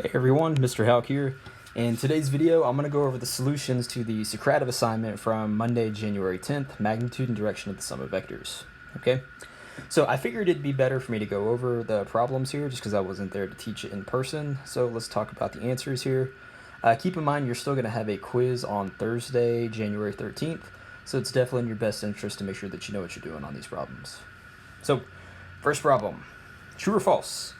Hey everyone, Mr. Houck here. In today's video, I'm going to go over the solutions to the Socrative assignment from Monday, January 10th, magnitude and direction of the sum of vectors. Okay, so I figured it'd be better for me to go over the problems here just because I wasn't there to teach it in person. So let's talk about the answers here. Keep in mind you're still going to have a quiz on Thursday, January 13th, so it's definitely in your best interest to make sure that you know what you're doing on these problems. So, first problem, true or false?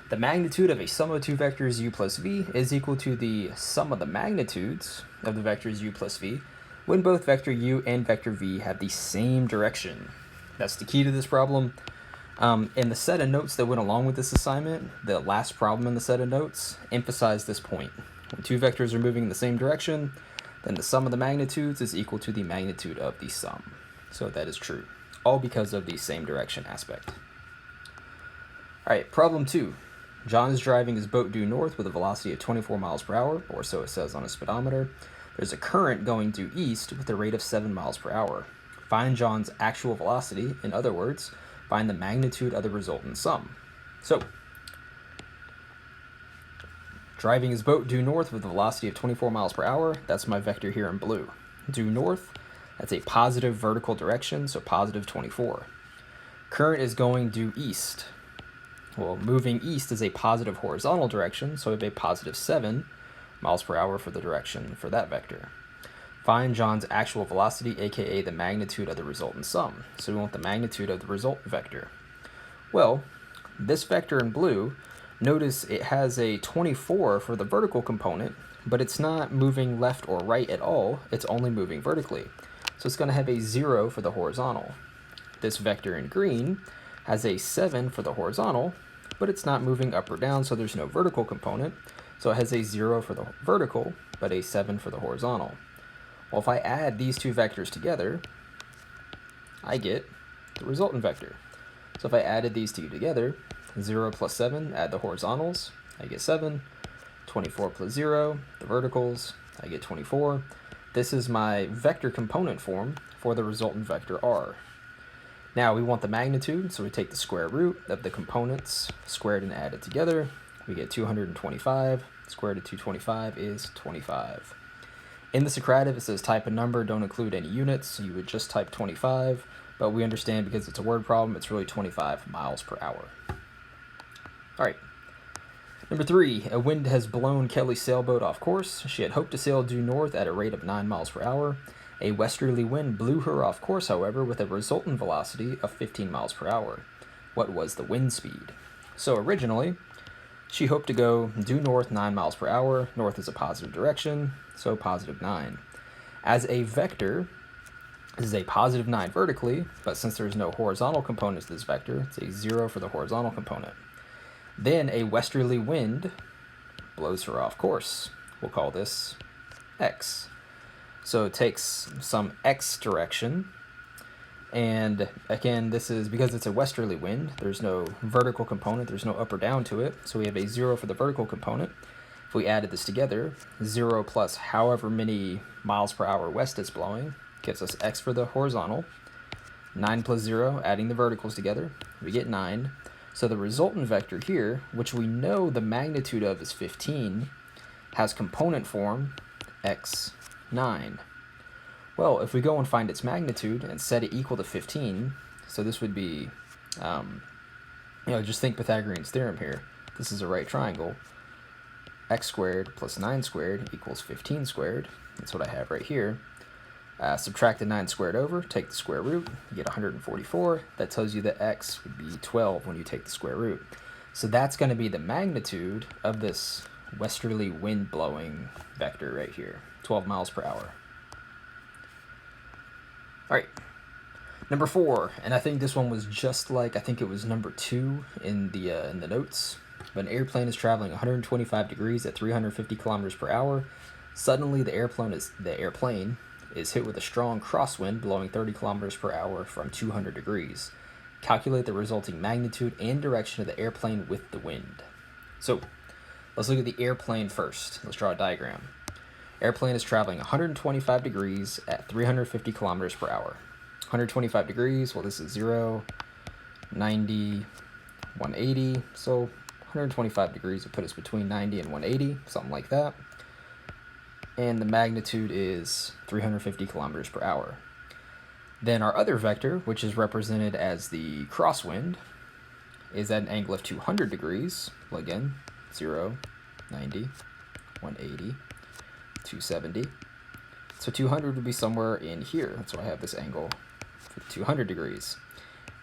The magnitude of a sum of two vectors u plus v is equal to the sum of the magnitudes of the vectors u plus v when both vector u and vector v have the same direction. That's the key to this problem. In the set of notes that went along with this assignment, the last problem in the set of notes emphasized this point. When two vectors are moving in the same direction, then the sum of the magnitudes is equal to the magnitude of the sum. So that is true, all because of the same direction aspect. All right, problem 2. John is driving his boat due north with a velocity of 24 miles per hour, or so it says on a speedometer. There's a current going due east with a rate of 7 miles per hour. Find John's actual velocity, in other words, find the magnitude of the resultant sum. So, driving his boat due north with a velocity of 24 miles per hour, that's my vector here in blue. Due north, that's a positive vertical direction, so positive 24. Current is going due east. Well, moving east is a positive horizontal direction, so we have a positive 7 miles per hour for the direction for that vector. Find John's actual velocity, aka the magnitude of the resultant sum. So we want the magnitude of the result vector. Well, this vector in blue, notice it has a 24 for the vertical component, but it's not moving left or right at all, it's only moving vertically. So it's going to have a 0 for the horizontal. This vector in green has a 7 for the horizontal, but it's not moving up or down, so there's no vertical component. So it has a 0 for the vertical, but a 7 for the horizontal. Well, if I add these two vectors together, I get the resultant vector. So if I added these two together, 0 plus 7, add the horizontals, I get 7. 24 plus 0, the verticals, I get 24. This is my vector component form for the resultant vector r. Now we want the magnitude, so we take the square root of the components squared and added together. We get 225. Square root of 225 is 25. In the Socrative, it says type a number, don't include any units, so you would just type 25, but we understand because it's a word problem, it's really 25 miles per hour. All right. Number 3, a wind has blown Kelly's sailboat off course. She had hoped to sail due north at a rate of 9 miles per hour. A westerly wind blew her off course, however, with a resultant velocity of 15 miles per hour. What was the wind speed? So originally, she hoped to go due north 9 miles per hour. North is a positive direction, so positive 9. As a vector, this is a positive 9 vertically, but since there's no horizontal component to this vector, it's a 0 for the horizontal component. Then a westerly wind blows her off course. We'll call this x. So it takes some x direction, and again, this is because it's a westerly wind, there's no vertical component, there's no up or down to it, so we have a 0 for the vertical component. If we added this together, 0 plus however many miles per hour west it's blowing gives us x for the horizontal. 9 plus 0, adding the verticals together, we get 9. So the resultant vector here, which we know the magnitude of is 15, has component form x 9. Well, if we go and find its magnitude and set it equal to 15, so this would be, just think Pythagorean's theorem here. This is a right triangle. X squared plus 9 squared equals 15 squared. That's what I have right here. Subtract the 9 squared over, take the square root, you get 144. That tells you that x would be 12 when you take the square root. So that's going to be the magnitude of this westerly wind blowing vector right here, 12 miles per hour. All right, number 4, and I think this one was just like, I think it was number 2 in the notes. But an airplane is traveling 125 degrees at 350 kilometers per hour. Suddenly, the airplane is hit with a strong crosswind blowing 30 kilometers per hour from 200 degrees. Calculate the resulting magnitude and direction of the airplane with the wind. So, let's look at the airplane first. Let's draw a diagram. Airplane is traveling 125 degrees at 350 kilometers per hour. 125 degrees, well, this is 0, 90, 180, so 125 degrees would put us between 90 and 180, something like that. And the magnitude is 350 kilometers per hour. Then our other vector, which is represented as the crosswind, is at an angle of 200 degrees. Well, again, 0, 90, 180, 270. So 200 would be somewhere in here. That's why I have this angle for 200 degrees.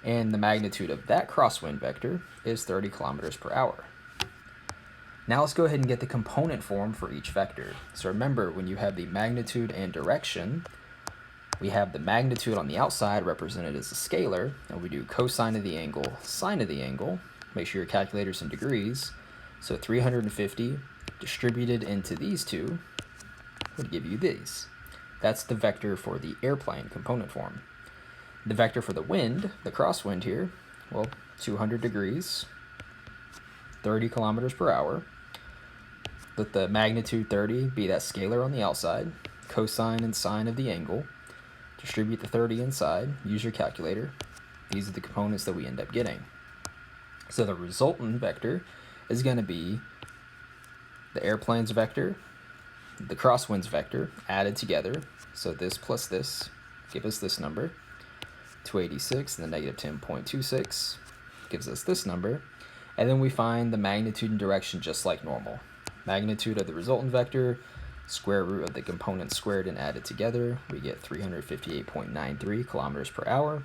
And the magnitude of that crosswind vector is 30 kilometers per hour. Now let's go ahead and get the component form for each vector. So remember, when you have the magnitude and direction, we have the magnitude on the outside represented as a scalar, and we do cosine of the angle, sine of the angle. Make sure your calculator's in degrees. So 350 distributed into these two would give you these. That's the vector for the airplane component form. The vector for the wind, the crosswind here, well, 200 degrees, 30 kilometers per hour. Let the magnitude 30 be that scalar on the outside, cosine and sine of the angle. Distribute the 30 inside, use your calculator. These are the components that we end up getting. So the resultant vector is going to be the airplane's vector, the crosswind's vector added together. So this plus this give us this number, 286, and the negative 10.26 gives us this number. And then we find the magnitude and direction just like normal. Magnitude of the resultant vector, square root of the components squared and added together, we get 358.93 kilometers per hour.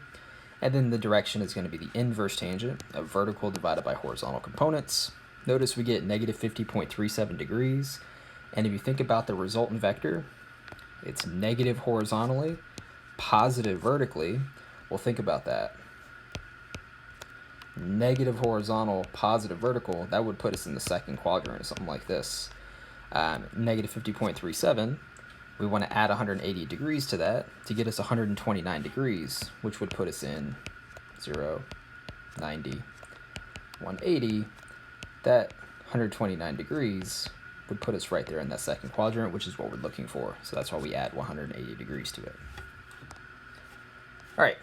And then the direction is going to be the inverse tangent of vertical divided by horizontal components. Notice we get negative 50.37 degrees. And if you think about the resultant vector, it's negative horizontally, positive vertically. Well, think about that. Negative horizontal, positive vertical, that would put us in the second quadrant or something like this. Negative 50.37, we want to add 180 degrees to that to get us 129 degrees, which would put us in 0, 90, 180. That 129 degrees would put us right there in that second quadrant, which is what we're looking for. So that's why we add 180 degrees to it. All right.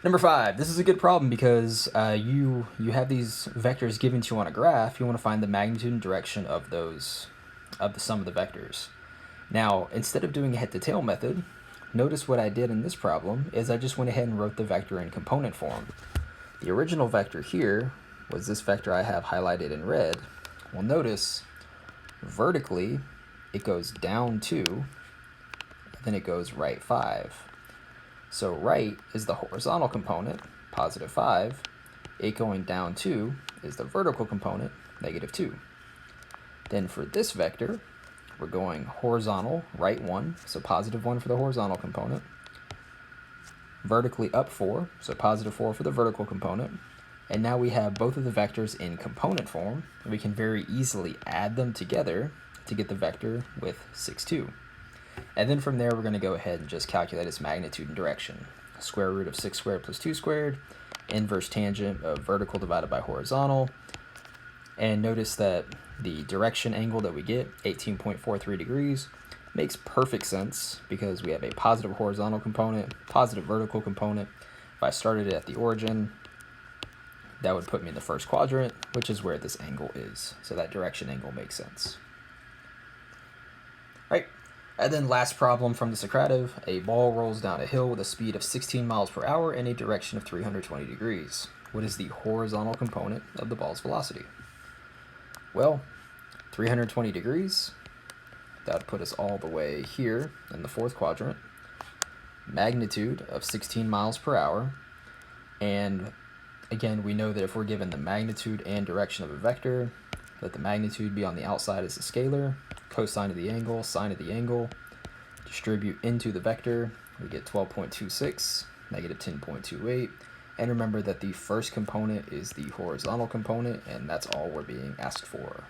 Number 5, this is a good problem because you have these vectors given to you on a graph. You want to find the magnitude and direction of the sum of the vectors. Now, instead of doing a head-to-tail method, notice what I did in this problem is I just went ahead and wrote the vector in component form. The original vector here was this vector I have highlighted in red. Well, notice vertically it goes down 2, then it goes right 5. So right is the horizontal component, positive 5. It going down 2 is the vertical component, negative 2. Then for this vector, we're going horizontal, right 1, so positive 1 for the horizontal component. Vertically up 4, so positive 4 for the vertical component. And now we have both of the vectors in component form, and we can very easily add them together to get the vector with 6, 2. And then from there, we're going to go ahead and just calculate its magnitude and direction. Square root of 6 squared plus 2 squared, inverse tangent of vertical divided by horizontal. And notice that the direction angle that we get, 18.43 degrees, makes perfect sense because we have a positive horizontal component, positive vertical component. If I started it at the origin, that would put me in the first quadrant, which is where this angle is. So that direction angle makes sense. Right. And then last problem from the Socrative, a ball rolls down a hill with a speed of 16 miles per hour in a direction of 320 degrees. What is the horizontal component of the ball's velocity? Well, 320 degrees, that would put us all the way here in the fourth quadrant. Magnitude of 16 miles per hour. And again, we know that if we're given the magnitude and direction of a vector, let the magnitude be on the outside as a scalar, cosine of the angle, sine of the angle, distribute into the vector, we get 12.26, negative 10.28, and remember that the first component is the horizontal component, and that's all we're being asked for.